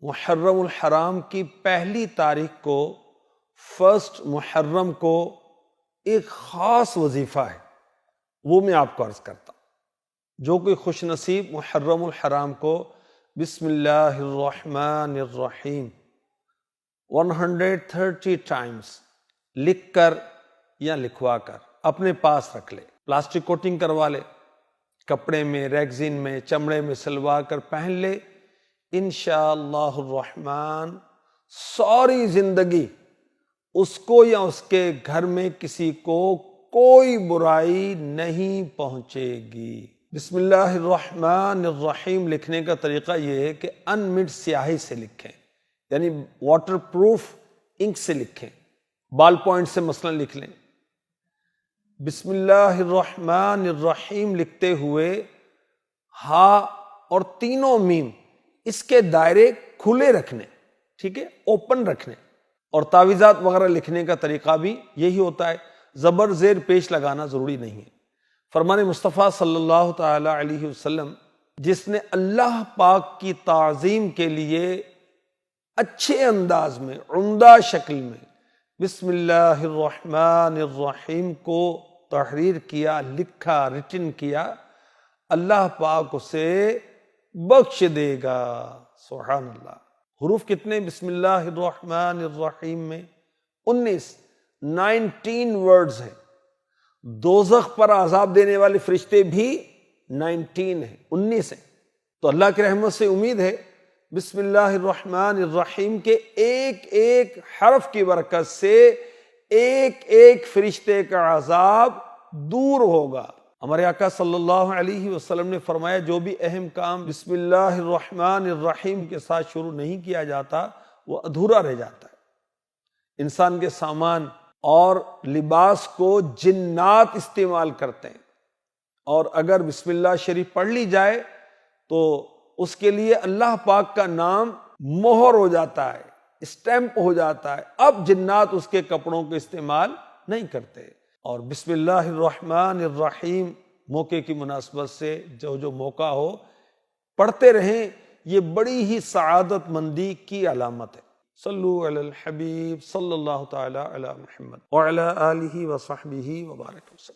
محرم الحرام کی پہلی تاریخ کو، فرسٹ محرم کو ایک خاص وظیفہ ہے، وہ میں آپ کو عرض کرتا ہوں۔ جو کوئی خوش نصیب محرم الحرام کو بسم اللہ الرحمن الرحیم 130 ٹائمز لکھ کر یا لکھوا کر اپنے پاس رکھ لے، پلاسٹک کوٹنگ کروا لے، کپڑے میں، ریگزین میں، چمڑے میں سلوا کر پہن لے، انشاءاللہ الرحمن ساری زندگی اس کو یا اس کے گھر میں کسی کو کوئی برائی نہیں پہنچے گی۔ بسم اللہ الرحمن الرحیم لکھنے کا طریقہ یہ ہے کہ انمٹ سیاہی سے لکھیں، یعنی واٹر پروف انک سے لکھیں، بال پوائنٹ سے مثلا لکھ لیں۔ بسم اللہ الرحمن الرحیم لکھتے ہوئے ہا اور تینوں میم اس کے دائرے کھلے رکھنے، ٹھیک ہے، اوپن رکھنے۔ اور تعویذات وغیرہ لکھنے کا طریقہ بھی یہی ہوتا ہے، زبر زیر پیش لگانا ضروری نہیں ہے۔ فرمان مصطفیٰ صلی اللہ تعالی علیہ وسلم، جس نے اللہ پاک کی تعظیم کے لیے اچھے انداز میں، عمدہ شکل میں بسم اللہ الرحمن الرحیم کو تحریر کیا، لکھا، ریٹن کیا، اللہ پاک اسے بخش دے گا۔ سبحان اللہ۔ حروف کتنے بسم اللہ الرحمن الرحیم میں؟ 19 ورڈز ہیں۔ دوزخ پر عذاب دینے والے فرشتے بھی 19 ہیں، 19 ہیں۔ تو اللہ کی رحمت سے امید ہے بسم اللہ الرحمن الرحیم کے ایک ایک حرف کی برکت سے ایک ایک فرشتے کا عذاب دور ہوگا۔ ہمارے آقا صلی اللہ علیہ وسلم نے فرمایا، جو بھی اہم کام بسم اللہ الرحمن الرحیم کے ساتھ شروع نہیں کیا جاتا وہ ادھورا رہ جاتا ہے۔ انسان کے سامان اور لباس کو جنات استعمال کرتے ہیں، اور اگر بسم اللہ شریف پڑھ لی جائے تو اس کے لیے اللہ پاک کا نام مہر ہو جاتا ہے، اسٹیمپ ہو جاتا ہے۔ اب جنات اس کے کپڑوں کو استعمال نہیں کرتے۔ اور بسم اللہ الرحمن الرحیم موقع کی مناسبت سے جو موقع ہو پڑھتے رہیں، یہ بڑی ہی سعادت مندی کی علامت ہے۔ صلو علی الحبیب صلی اللہ تعالی علی محمد وعلی آلہ وصحبہ وبارک وسلم۔